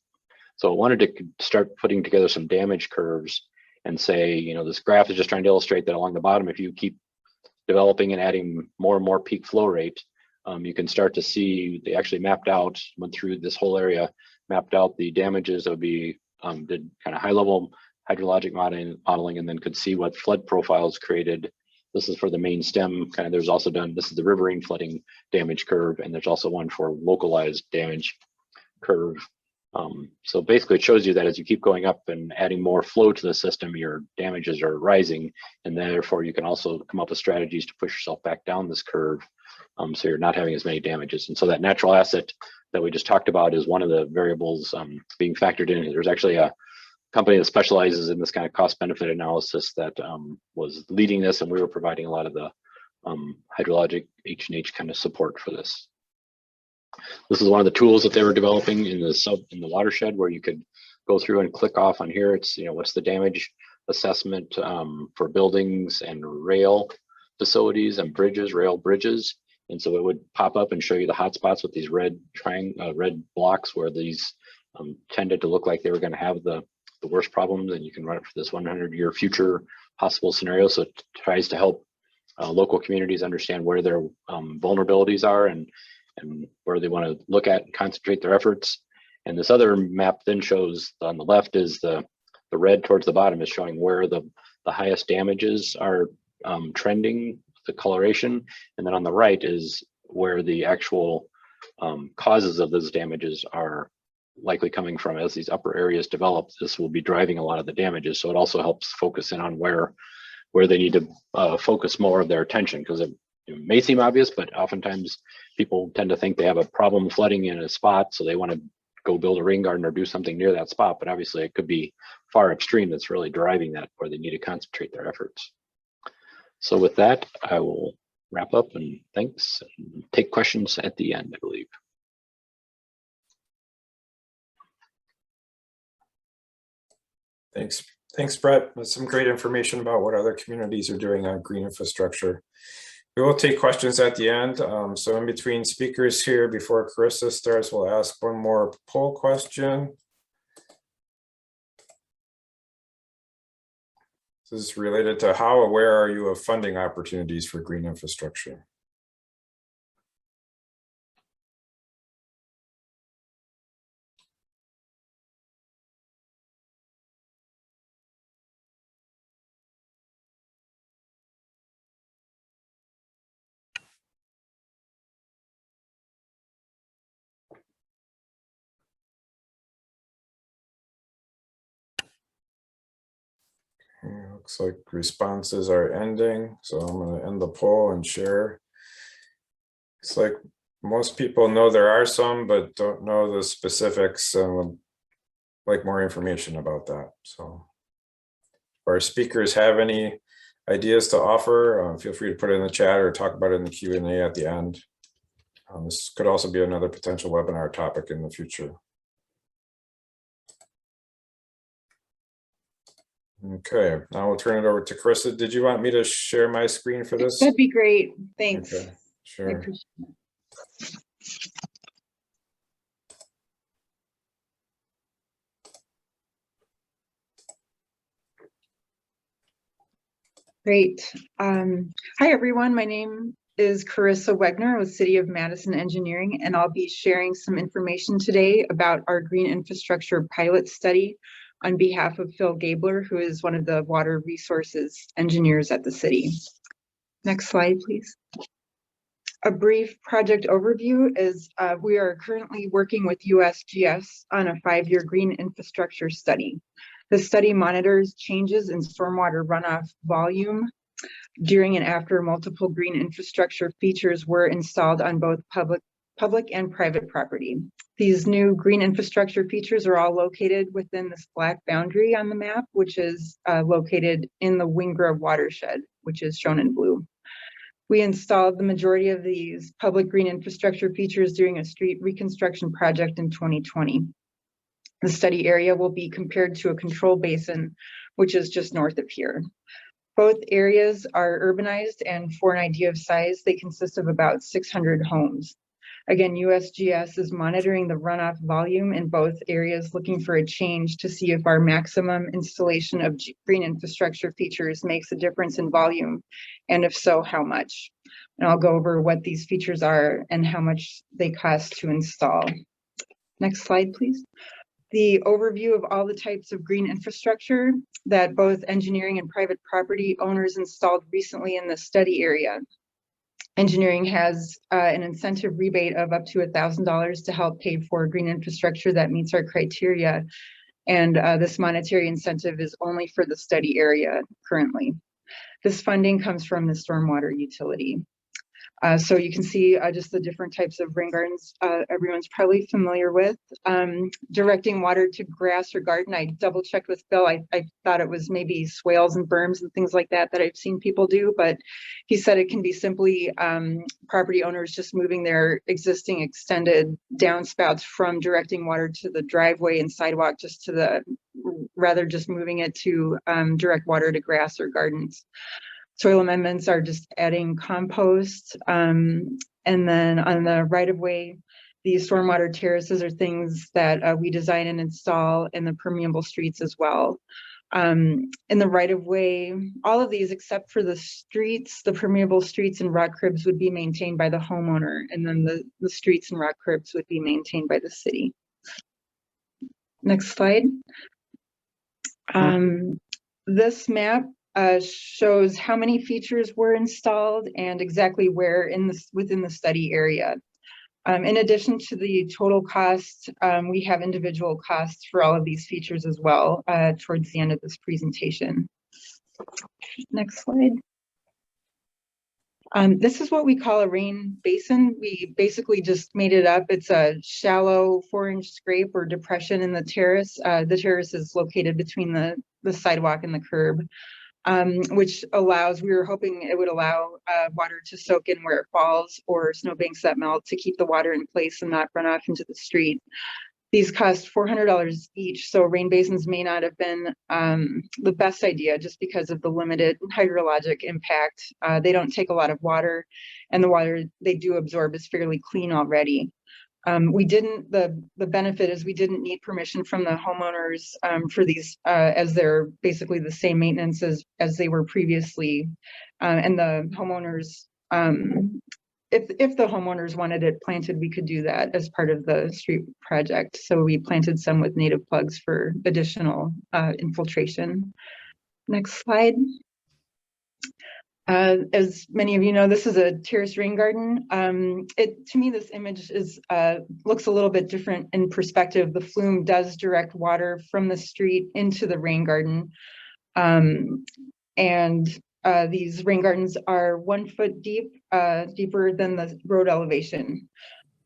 So I wanted to start putting together some damage curves and say, you know, this graph is just trying to illustrate that along the bottom, if you keep developing and adding more and more peak flow rate, you can start to see they actually mapped out, went through this whole area, mapped out the damages that would be, did kind of high level hydrologic modeling, and then could see what flood profiles created. This is for the main stem, kind of, there's also done, this is the riverine flooding damage curve, and there's also one for localized damage curve. So basically it shows you that as you keep going up and adding more flow to the system, your damages are rising, and therefore you can also come up with strategies to push yourself back down this curve, so you're not having as many damages. And so that natural asset that we just talked about is one of the variables being factored in. There's actually a company that specializes in this kind of cost benefit analysis that was leading this, and we were providing a lot of the hydrologic H&H kind of support for this. This is one of the tools that they were developing in the watershed, where you could go through and click off on here. It's, you know, what's the damage assessment for buildings and rail facilities and bridges, rail bridges. And so it would pop up and show you the hot spots with these red blocks where these tended to look like they were going to have the worst problems, and you can run it for this 100-year future possible scenario. So it tries to help local communities understand where their vulnerabilities are and where they want to look at and concentrate their efforts. And this other map then shows, on the left is the red towards the bottom is showing where the highest damages are trending, the coloration. And then on the right is where the actual causes of those damages are likely coming from. As these upper areas develop, this will be driving a lot of the damages. So it also helps focus in on where they need to focus more of their attention, because it may seem obvious, but oftentimes people tend to think they have a problem flooding in a spot, so they want to go build a rain garden or do something near that spot. But obviously it could be far upstream that's really driving that, where they need to concentrate their efforts. So with that, I will wrap up, and thanks, and take questions at the end, I believe. Thanks, Brett. That's some great information about what other communities are doing on green infrastructure. We will take questions at the end. So in between speakers here, before Carissa starts, we'll ask one more poll question. This is related to how aware are you of funding opportunities for green infrastructure? Looks like responses are ending, so I'm going to end the poll and share. It's like most people know there are some, but don't know the specifics and would like more information about that. So if our speakers have any ideas to offer, feel free to put it in the chat or talk about it in the Q&A at the end. This could also be another potential webinar topic in the future. Okay, now we'll turn it over to Carissa. Did you want me to share my screen for this? That'd be great. Thanks. Okay, sure. Great. Hi, everyone. My name is Carissa Wegner with City of Madison Engineering, and I'll be sharing some information today about our green infrastructure pilot study on behalf of Phil Gabler, who is one of the water resources engineers at the city. Next slide, please. A brief project overview is we are currently working with USGS on a 5-year green infrastructure study. The study monitors changes in stormwater runoff volume during and after multiple green infrastructure features were installed on both public and private property. These new green infrastructure features are all located within this black boundary on the map, which is located in the Wingrove watershed, which is shown in blue. We installed the majority of these public green infrastructure features during a street reconstruction project in 2020. The study area will be compared to a control basin, which is just north of here. Both areas are urbanized, and for an idea of size, they consist of about 600 homes. Again, USGS is monitoring the runoff volume in both areas, looking for a change to see if our maximum installation of green infrastructure features makes a difference in volume, and if so, how much. And I'll go over what these features are and how much they cost to install. Next slide, please. The overview of all the types of green infrastructure that both engineering and private property owners installed recently in the study area. Engineering has an incentive rebate of up to $1,000 to help pay for green infrastructure that meets our criteria. And this monetary incentive is only for the study area currently. This funding comes from the stormwater utility. So you can see just the different types of rain gardens everyone's probably familiar with. Directing water to grass or garden, I double checked with Bill. I thought it was maybe swales and berms and things like that I've seen people do, but he said it can be simply property owners just moving their existing extended downspouts from directing water to the driveway and sidewalk just to the, rather just moving it to direct water to grass or gardens. Soil amendments are just adding compost. And then on the right-of-way, the stormwater terraces are things that we design and install in the permeable streets as well. In the right-of-way, all of these except for the streets, the permeable streets and rock cribs would be maintained by the homeowner, and then the streets and rock cribs would be maintained by the city. Next slide. This map shows how many features were installed and exactly where within the study area. In addition to the total cost, we have individual costs for all of these features as well towards the end of this presentation. Next slide. This is what we call a rain basin. We basically just made it up. It's a shallow 4-inch scrape or depression in the terrace. The terrace is located between the sidewalk and the curb. Which allows, we were hoping it would allow water to soak in where it falls or snowbanks that melt to keep the water in place and not run off into the street. These cost $400 each, so rain basins may not have been the best idea just because of the limited hydrologic impact. They don't take a lot of water, and the water they do absorb is fairly clean already. The benefit is we didn't need permission from the homeowners for these, as they're basically the same maintenance as they were previously. And the homeowners, if the homeowners wanted it planted, we could do that as part of the street project. So we planted some with native plugs for additional infiltration. Next slide. As many of you know, this is a terrace rain garden. To me, this image looks a little bit different in perspective. The flume does direct water from the street into the rain garden. These rain gardens are 1 foot deep, deeper than the road elevation.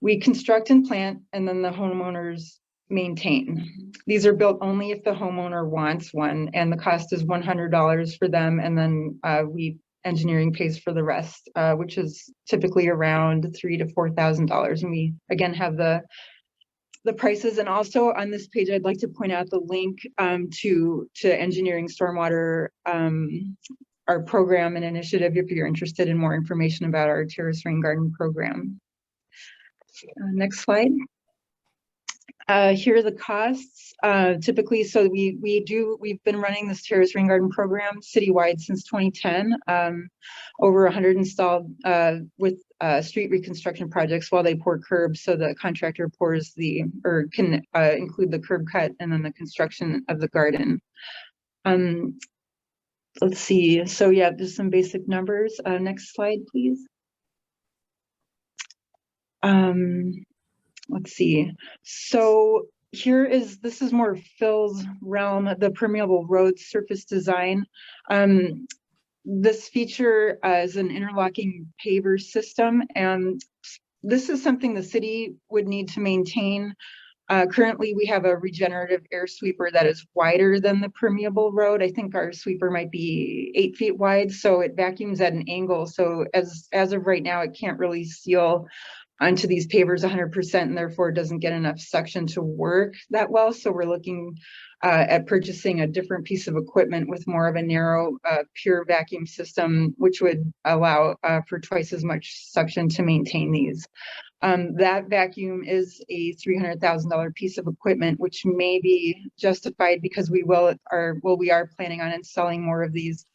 We construct and plant, and then the homeowners maintain. These are built only if the homeowner wants one, and the cost is $100 for them, and then engineering pays for the rest, which is typically around $3,000 to $4,000. And we again have the prices. And also on this page, I'd like to point out the link to engineering stormwater, our program and initiative, if you're interested in more information about our terrace rain garden program. Next slide. Here are the costs. Typically, so we've been running this terrace rain garden program citywide since 2010. Over 100 installed with street reconstruction projects while they pour curbs. So the contractor can include the curb cut and then the construction of the garden. Let's see. So yeah, just some basic numbers. Next slide, please. Let's see. So this is more Phil's realm, the permeable road surface design. This feature is an interlocking paver system, and this is something the city would need to maintain. Currently, we have a regenerative air sweeper that is wider than the permeable road. I think our sweeper might be 8 feet wide, so it vacuums at an angle. So as of right now, it can't really seal onto these pavers 100%, and therefore it doesn't get enough suction to work that well. So we're looking at purchasing a different piece of equipment with more of a narrow, pure vacuum system, which would allow for twice as much suction to maintain these. That vacuum is a $300,000 piece of equipment, which may be justified because we are planning on installing more of these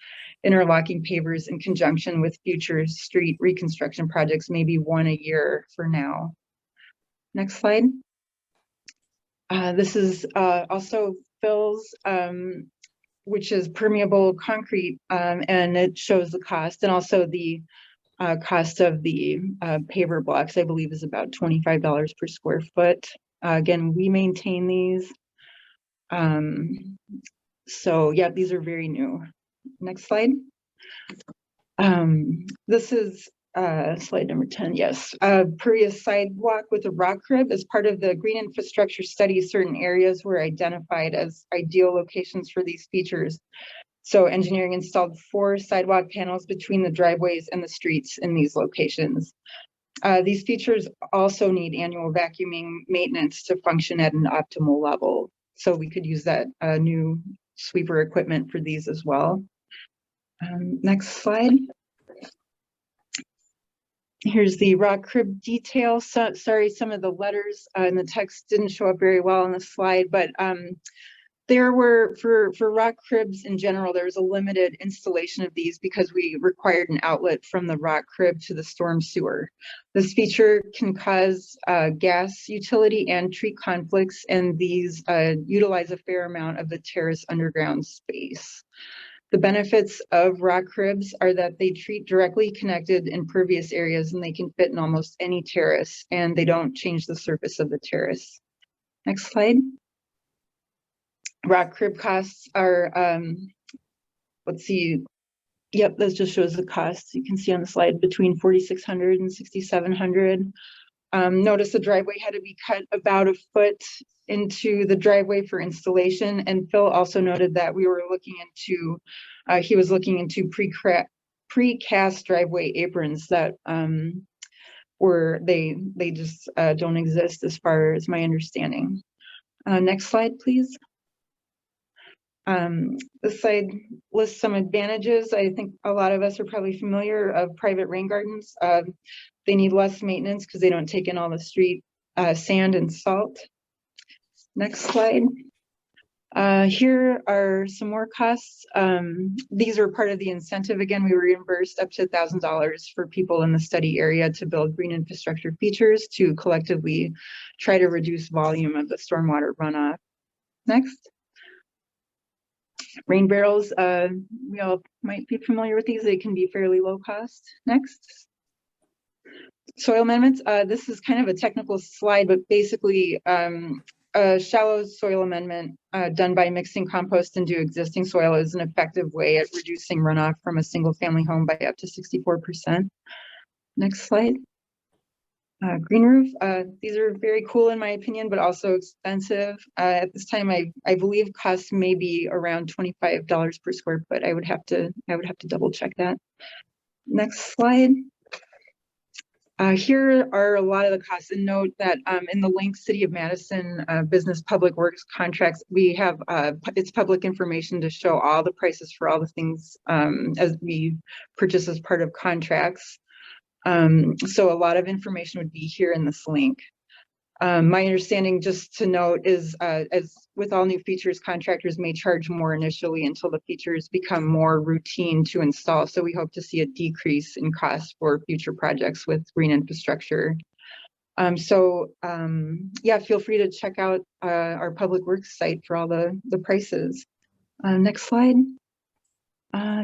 interlocking pavers in conjunction with future street reconstruction projects, maybe one a year for now. Next slide. This is also Phil's, which is permeable concrete, and it shows the cost, and also the cost of the paver blocks, I believe, is about $25 per square foot. Again, we maintain these. So yeah, these are very new. Next slide. This is slide number 10. Yes, pervious sidewalk with a rock crib. As part of the green infrastructure study, certain areas were identified as ideal locations for these features. So engineering installed 4 sidewalk panels between the driveways and the streets in these locations. These features also need annual vacuuming maintenance to function at an optimal level. So we could use that new sweeper equipment for these as well. Next slide. Here's the rock crib detail. So, sorry, some of the letters in the text didn't show up very well on the slide, but there were, for rock cribs in general, there was a limited installation of these because we required an outlet from the rock crib to the storm sewer. This feature can cause gas utility and tree conflicts, and these utilize a fair amount of the terrace underground space. The benefits of rock cribs are that they treat directly connected impervious areas, and they can fit in almost any terrace, and they don't change the surface of the terrace. Next slide. Rock crib costs are, let's see, yep, this just shows the costs. You can see on the slide between $4,600 and $6,700. Notice the driveway had to be cut about a foot into the driveway for installation. And Phil also noted that we were looking into, he was looking into precast driveway aprons that they just don't exist as far as my understanding. Next slide, please. This slide lists some advantages. I think a lot of us are probably familiar of private rain gardens. They need less maintenance because they don't take in all the street sand and salt. Next slide. Here are some more costs. These are part of the incentive. Again, we were reimbursed up to $1,000 for people in the study area to build green infrastructure features to collectively try to reduce volume of the stormwater runoff. Next. Rain barrels, we all might be familiar with these. They can be fairly low cost. Next. Soil amendments. This is kind of a technical slide, but basically a shallow soil amendment done by mixing compost into existing soil is an effective way at reducing runoff from a single family home by up to 64%. Next slide. Green roof. These are very cool in my opinion, but also expensive. At this time, I believe costs may be around $25 per square foot. I would have to double check that. Next slide. Here are a lot of the costs, and note that in the link City of Madison Business Public Works contracts, we have it's public information to show all the prices for all the things as we purchase as part of contracts. So a lot of information would be here in this link. My understanding, just to note, is as with all new features, contractors may charge more initially until the features become more routine to install. So we hope to see a decrease in cost for future projects with green infrastructure. Yeah, feel free to check out our public works site for all the prices. Next slide.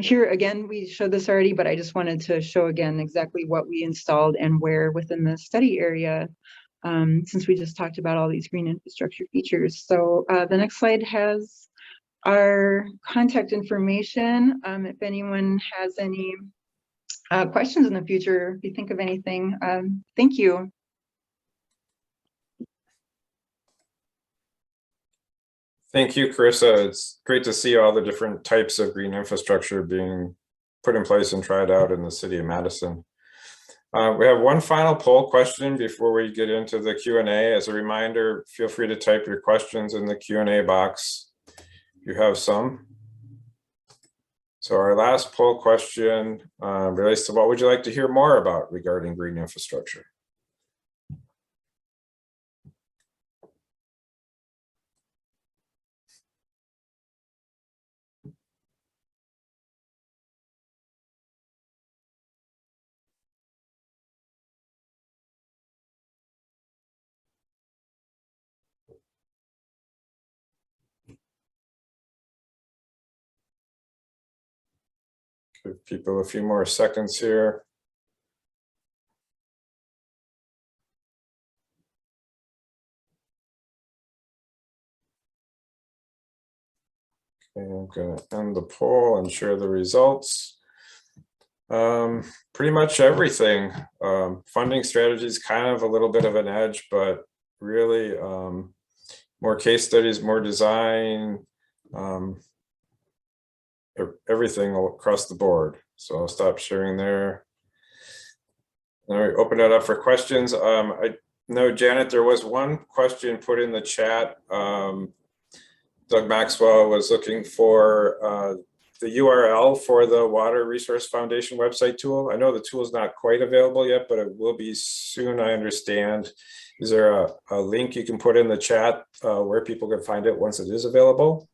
Here again, we showed this already, but I just wanted to show again exactly what we installed and where within the study area, since we just talked about all these green infrastructure features. So the next slide has our contact information. If anyone has any questions in the future, if you think of anything, thank you. Thank you, Carissa. It's great to see all the different types of green infrastructure being put in place and tried out in the city of Madison. We have one final poll question before we get into the Q&A. As a reminder, feel free to type your questions in the Q&A box if you have some. So our last poll question relates to what would you like to hear more about regarding green infrastructure? Give people a few more seconds here. Okay, I'm going to end the poll and share the results. Pretty much everything. Funding strategy is kind of a little bit of an edge, but really more case studies, more design, everything across the board. So I'll stop sharing there. Now we open it up for questions. I know, Janet, there was one question put in the chat. Doug Maxwell was looking for the URL for the Water Resource Foundation website tool. I know the tool is not quite available yet, but it will be soon, I understand. Is there a link you can put in the chat where people can find it once it is available?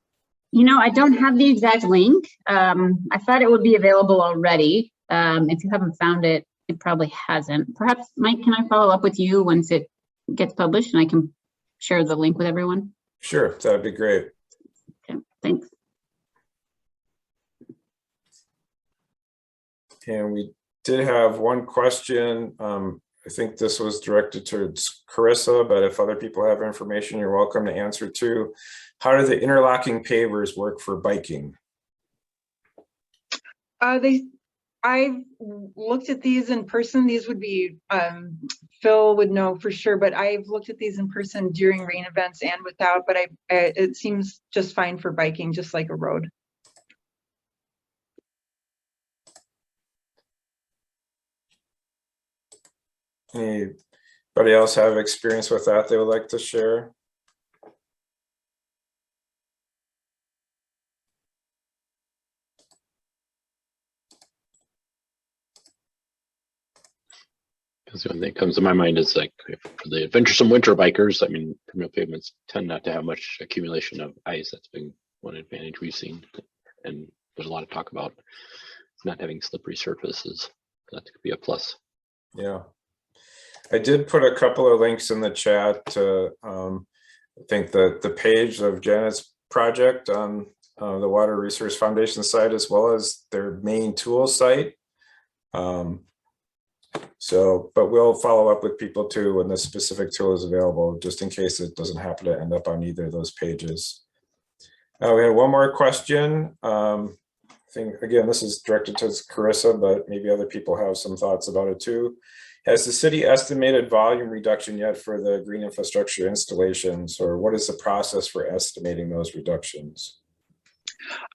You know, I don't have the exact link. I thought it would be available already. If you haven't found it, it probably hasn't. Perhaps, Mike, can I follow up with you once it gets published and I can share the link with everyone? Sure, that'd be great. Okay, thanks. And we did have one question. I think this was directed towards Carissa, but if other people have information, you're welcome to answer too. How do the interlocking pavers work for biking? I've looked at these in person. These would be, Phil would know for sure, but I've looked at these in person during rain events and without, but it seems just fine for biking, just like a road. Anybody else have experience with that they would like to share? Because the only thing that comes to my mind is like for the adventuresome winter bikers, I mean, permeable pavements tend not to have much accumulation of ice. That's been one advantage we've seen. And there's a lot of talk about not having slippery surfaces. That could be a plus. Yeah. I did put a couple of links in the chat to, I think the page of Janet's project on the Water Resource Foundation site, as well as their main tool site. But we'll follow up with people too when the specific tool is available, just in case it doesn't happen to end up on either of those pages. We had one more question. I think, again, this is directed to Carissa, but maybe other people have some thoughts about it too. Has the city estimated volume reduction yet for the green infrastructure installations, or what is the process for estimating those reductions?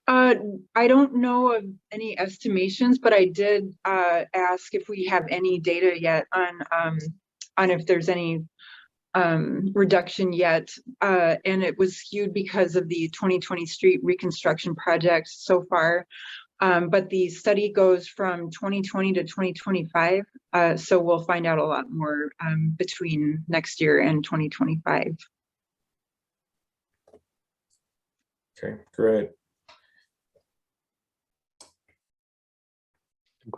I don't know of any estimations, but I did ask if we have any data yet on if there's any reduction yet, and it was skewed because of the 2020 street reconstruction project so far. But the study goes from 2020 to 2025, so we'll find out a lot more between next year and 2025. Okay, great.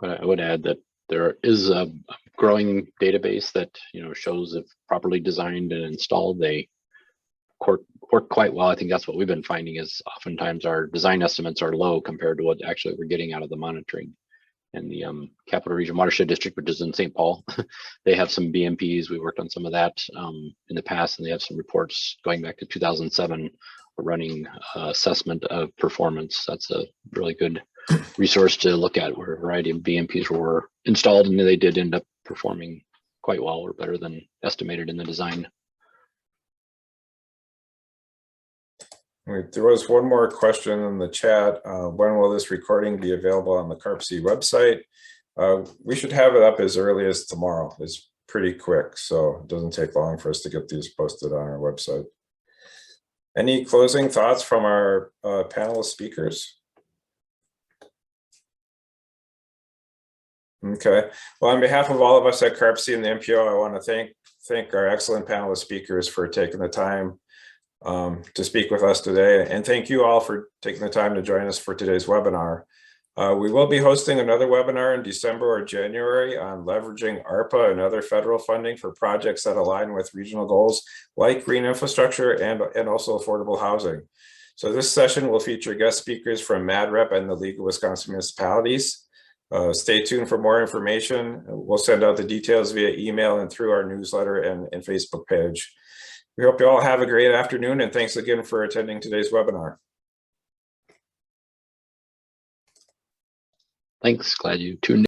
I would add that there is a growing database that shows if properly designed and installed, they work quite well. I think that's what we've been finding is oftentimes our design estimates are low compared to what actually we're getting out of the monitoring. And the Capital Region Watershed District, which is in St. Paul, they have some BMPs. We worked on some of that in the past, and they have some reports going back to 2007 running assessment of performance. That's a really good resource to look at, where a variety of BMPs were installed, and they did end up performing quite well, or better than estimated in the design. There was one more question in the chat. When will this recording be available on the CARPC website? We should have it up as early as tomorrow. It's pretty quick, so it doesn't take long for us to get these posted on our website. Any closing thoughts from our panelist speakers? Okay. Well, on behalf of all of us at CARPC and the MPO, I want to thank our excellent panelist speakers for taking the time to speak with us today. And thank you all for taking the time to join us for today's webinar. We will be hosting another webinar in December or January on leveraging ARPA and other federal funding for projects that align with regional goals like green infrastructure and also affordable housing. So this session will feature guest speakers from MadRep and the League of Wisconsin Municipalities. Stay tuned for more information. We'll send out the details via email and through our newsletter and Facebook page. We hope you all have a great afternoon, and thanks again for attending today's webinar. Thanks, glad you tuned in.